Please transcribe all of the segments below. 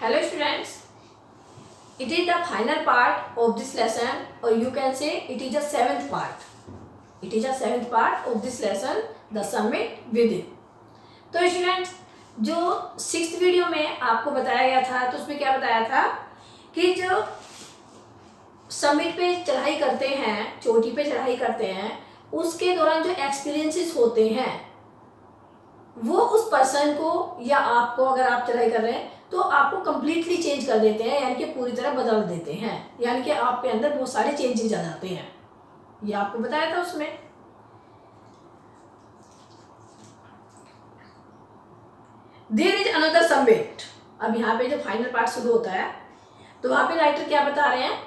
Hello students, it is the final part of this lesson, or you can say it is the seventh part. It is the seventh part of this lesson, the summit within. तो students, जो sixth video में आपको बताया गया था, तो उसमें क्या बताया था कि जो समिट पे चढ़ाई करते हैं, चोटी पे चढ़ाई करते हैं, उसके दौरान जो एक्सपीरियंसेस होते हैं वो उस पर्सन को या आपको, अगर आप चढ़ाई कर रहे हैं तो आपको कंप्लीटली चेंज कर देते हैं, यानी कि पूरी तरह बदल देते हैं, यानी कि आपके अंदर बहुत सारे चेंजेस आ जाते हैं। ये आपको बताया था उसमें। There is another summit. अब यहाँ पे जो फाइनल पार्ट शुरू होता है तो वहाँ पे राइटर क्या बता रहे हैं,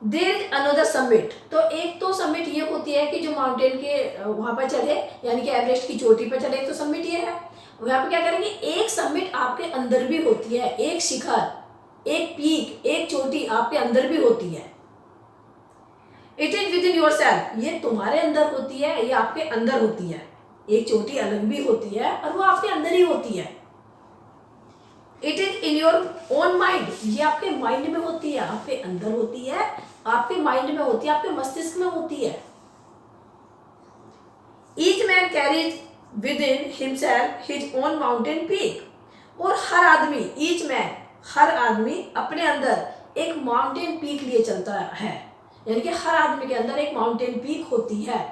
देयर इज अनदर समिट। तो एक तो समिट ये होती है कि जो माउंटेन के वहाँ पर चढ़े, यानी कि एवरेस्ट की चोटी पर चढ़े, तो समिट ये है। यहाँ पे क्या करेंगे, एक समिट आपके अंदर भी होती है, एक शिखर, एक पीक, एक चोटी आपके अंदर भी होती है। It is with in your self, ये तुम्हारे अंदर होती है, ये आपके अंदर होती है। एक चोटी अलग भी होती है और वो आपके अंदर ही होती है। It is in your own mind, ये आपके माइंड में होती है, आपके अंदर होती है, आपके माइंड में होती है, आपके मस्तिष्क में होती है। Each man carries with in himself his own mountain peak. और हर आदमी, ईच मैन, हर आदमी अपने अंदर एक माउंटेन पीक लिए चलता है, यानी कि हर आदमी के अंदर एक माउंटेन पीक होती है।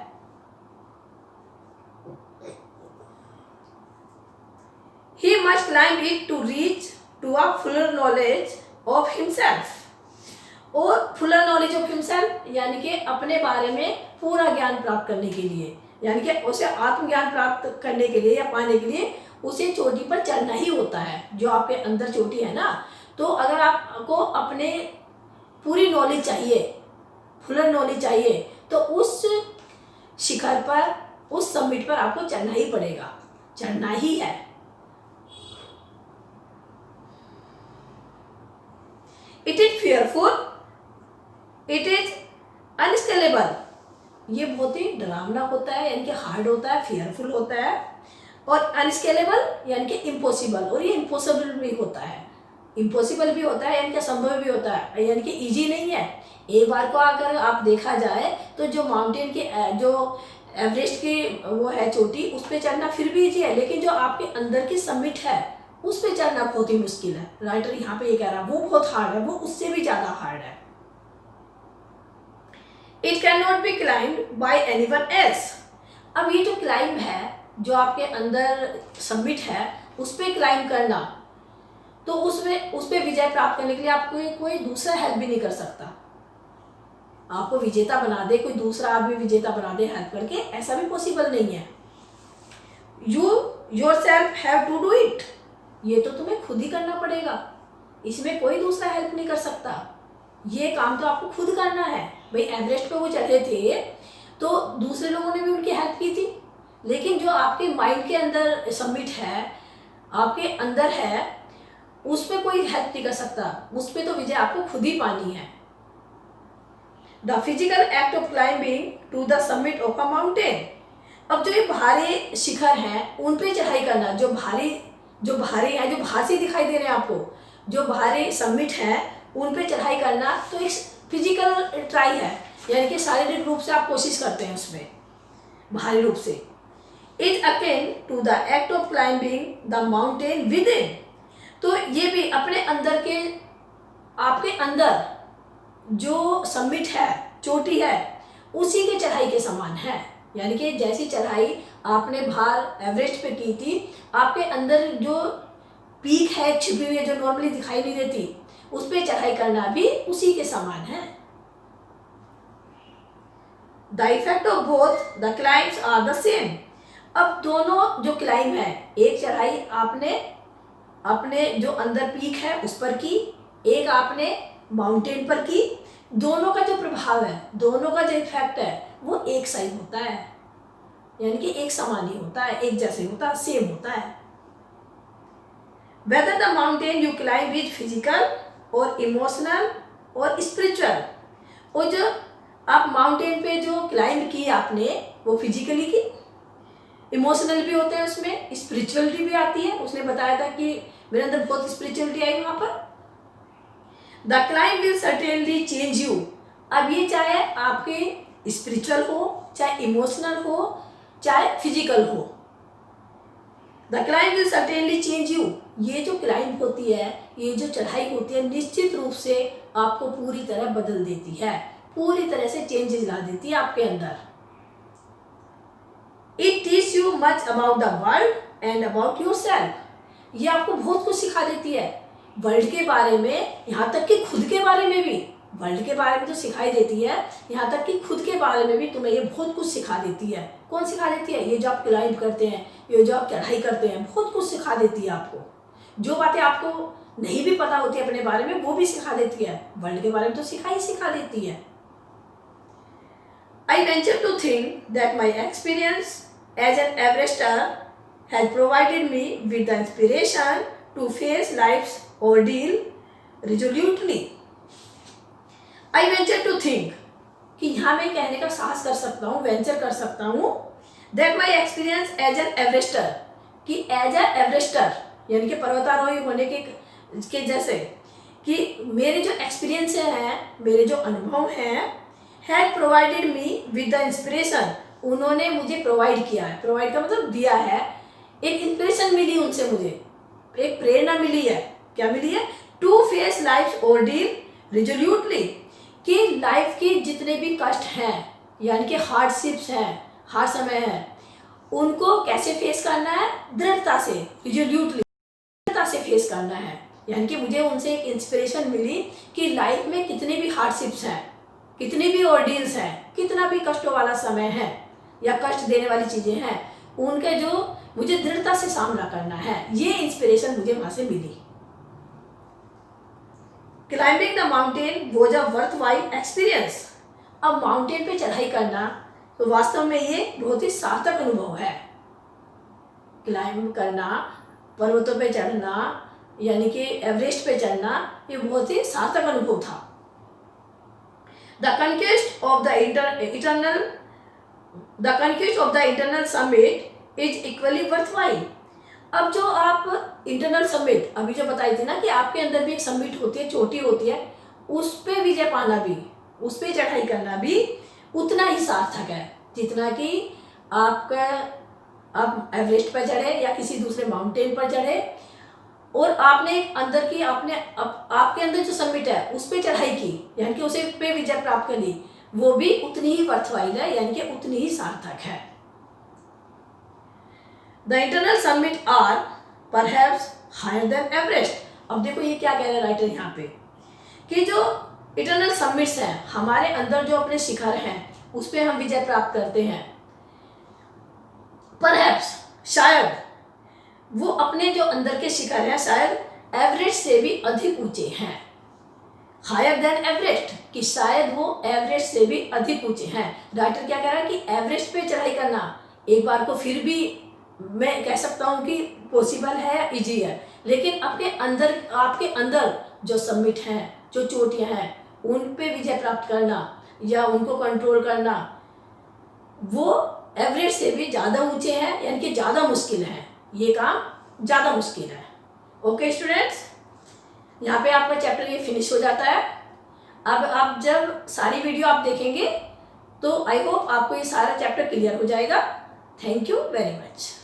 He must climb it to reach to a fuller knowledge of himself. और fuller knowledge of himself यानी कि अपने बारे में पूरा ज्ञान प्राप्त करने के लिए, यानी कि उसे आत्मज्ञान प्राप्त करने के लिए या पाने के लिए उसे चोटी पर चढ़ना ही होता है। जो आपके अंदर चोटी है ना, तो अगर आपको अपने पूरी नॉलेज चाहिए, फुलर नॉलेज चाहिए, तो उस शिखर पर, उस समिट पर आपको चढ़ना ही पड़ेगा, चढ़ना ही है। It is fearful, it is unscalable, ये बहुत ही डरावना होता है, यानी कि हार्ड होता है, फियरफुल होता है, और अनस्केलेबल यानी कि इम्पॉसिबल, और ये इम्पॉसिबल भी होता है, इम्पॉसिबल भी होता है, यानी कि असंभव भी होता है, यानी कि इजी नहीं है। एक बार को अगर आप देखा जाए तो जो माउंटेन के, जो एवरेस्ट की वो है चोटी, उस पर चढ़ना फिर भी इजी है, लेकिन जो आपके अंदर की समिट है उस पर चढ़ना बहुत ही मुश्किल है। राइटर यहाँ पे ये कह रहा है वो बहुत हार्ड है, वो उससे भी ज़्यादा हार्ड है। It can not be climbed bye anyone else. अब ये जो क्लाइंब है, जो आपके अंदर समिट है, उस पर क्लाइंब करना, तो उसमें उस पर विजय प्राप्त करने के लिए आपको कोई दूसरा हेल्प भी नहीं कर सकता। आपको विजेता बना दे कोई दूसरा आदमी, विजेता बना दे हेल्प करके, ऐसा भी पॉसिबल नहीं है। You yourself have to do it, ये तो तुम्हें खुद ही करना पड़ेगा, इसमें कोई दूसरा हेल्प नहीं कर सकता, ये काम तो आपको खुद करना है। भाई एवरेस्ट पे वो चढ़े थे तो दूसरे लोगों ने भी उनकी हेल्प की थी, लेकिन जो आपके माइंड के अंदर समिट है, आपके अंदर है, उस पर कोई हेल्प नहीं कर सकता, उस पर तो विजय आपको खुद ही पानी है। The physical act of climbing to the summit of a mountain. अब जो ये भारी शिखर हैं उन पे चढ़ाई करना, जो भारी है, जो भासी दिखाई दे रहे हैं आपको, जो भारी समिट है उन पे चढ़ाई करना, तो एक फिजिकल ट्राई है, यानी कि शारीरिक रूप से आप कोशिश करते हैं उसमें, भारी रूप से। Is akin to the act of climbing the mountain within. तो ये भी अपने अंदर के, आपके अंदर जो समिट है, चोटी है, उसी के चढ़ाई के समान है, यानी कि जैसी चढ़ाई आपने बाहर एवरेस्ट पे की थी, आपके अंदर जो पीक है छिपी हुई है, जो नॉर्मली दिखाई नहीं देती, उस पर चढ़ाई करना भी उसी के समान है। The effect of both the climbs are the same. अब दोनों जो क्लाइम है, एक चढ़ाई आपने अपने जो अंदर पीक है उस पर की, एक आपने माउंटेन पर की, दोनों का जो प्रभाव है, दोनों का जो इफेक्ट है वो एक सा ही होता है, यानी कि एक समान ही होता है, एक जैसे होता है, सेम होता है। Whether the mountain you climb is physical और इमोशनल और स्पिरिचुअल। और जो आप माउंटेन पे जो क्लाइंब की आपने, वो फिजिकली की, इमोशनल भी होते हैं, उसमें स्पिरिचुअलिटी भी आती है। उसने बताया था कि मेरे अंदर बहुत स्पिरिचुअलिटी आई वहाँ पर, the climb will certainly change you. अब ये चाहे आपके स्पिरिचुअल हो, चाहे इमोशनल हो, चाहे फिजिकल हो, the climb will certainly change you. ये जो क्लाइंब होती है, ये जो चढ़ाई होती है, निश्चित रूप से आपको पूरी तरह बदल देती है, पूरी तरह से चेंजेस ला देती है आपके अंदर। It teach you much about the world and about your self. ये आपको बहुत कुछ सिखा देती है वर्ल्ड के बारे में, यहाँ तक कि खुद के बारे में भी। वर्ल्ड के बारे में तो सिखाई देती है, यहाँ तक कि खुद के बारे में भी तुम्हें ये बहुत कुछ सिखा देती है। कौन सिखा देती है? ये जो आप क्लाइंब करते हैं, ये जो आप चढ़ाई करते हैं, बहुत कुछ सिखा देती है आपको। जो बातें आपको नहीं भी पता होती है अपने बारे में, वो भी सिखा देती है। वर्ल्ड के बारे में तो सिखा देती है। I venture to think that my experience as an Everester has provided me with the inspiration to face life's ordeal resolutely. I venture to think कि यहाँ मैं कहने का साहस कर सकता हूँ, वेंचर कर सकता हूँ, that my experience as an Everester, कि एज ए एवरेस्टर यानी कि पर्वतारोही होने के जैसे, कि मेरे जो एक्सपीरियंस हैं, मेरे जो अनुभव हैं, had provided me with the inspiration, उन्होंने मुझे प्रोवाइड किया है। प्रोवाइड का मतलब दिया है, एक इंस्पिरेशन मिली उनसे, मुझे एक प्रेरणा मिली है। क्या मिली है? टू फेस लाइफ ऑर्डील रिजोल्यूटली, कि लाइफ के जितने भी कष्ट हैं यानी कि हार्डशिप्स हैं, हार्ड समय है, उनको कैसे फेस करना है? दृढ़ता से, रिजोल्यूटली, दृढ़ता से फेस करना है। यानी कि मुझे उनसे एक इंस्पिरेशन मिली कि लाइफ में कितने भी हार्डशिप्स हैं, कितनी भी ऑर्डील्स हैं, कितना भी कष्टों वाला समय है या कष्ट देने वाली चीज़ें हैं, उनके जो मुझे दृढ़ता से सामना करना है, ये इंस्पिरेशन मुझे वहाँ से मिली। Climbing the mountain was a worthwhile experience. अब माउंटेन पे चढ़ाई करना तो वास्तव में ये बहुत ही सार्थक अनुभव है। क्लाइंब करना, पर्वतों पे चढ़ना यानी कि एवरेस्ट पे चढ़ना, ये बहुत ही सार्थक अनुभव था। The conquest of the internal summit is equally worthwhile. अब जो आप इंटरनल समिट अभी जो बताई थी ना कि आपके अंदर भी एक समिट होती है, चोटी होती है, उस पे विजय पाना भी, उस पे चढ़ाई करना भी उतना ही सार्थक है जितना कि आप एवरेस्ट पर चढ़े या किसी दूसरे माउंटेन पर चढ़े और आपने एक अंदर की आपके अंदर जो समिट है उस पे चढ़ाई की, यानी कि उसे पे विजय प्राप्त कर ली, वो भी उतनी ही वर्थवाइल है, यानी कि उतनी ही सार्थक है। The internal summit are perhaps higher than Everest. अब देखो ये क्या कह रहे हैं राइटर यहाँ पे, कि जो इंटरनल समिट्स हैं, हमारे अंदर जो अपने शिखर हैं, उस पर हम विजय प्राप्त करते हैं। परहैप्स, शायद वो अपने जो अंदर के शिखर हैं शायद एवरेस्ट से भी अधिक ऊंचे हैं। हायर देन एवरेस्ट, कि शायद वो एवरेस्ट से भी अधिक ऊंचे हैं। राइटर क्या कह रहा है कि एवरेस्ट पे चढ़ाई करना एक बार को फिर भी मैं कह सकता हूँ कि पॉसिबल है, इजी है, लेकिन आपके अंदर जो समिट हैं, जो चोटियाँ हैं, उन पे विजय प्राप्त करना या उनको कंट्रोल करना, वो एवरेस्ट से भी ज़्यादा ऊंचे हैं, यानी कि ज़्यादा मुश्किल है, ये काम ज़्यादा मुश्किल है। ओके स्टूडेंट्स, यहाँ पे आपका चैप्टर ये फिनिश हो जाता है। अब आप जब सारी वीडियो आप देखेंगे तो आई होप आपको ये सारा चैप्टर क्लियर हो जाएगा। Thank you very much.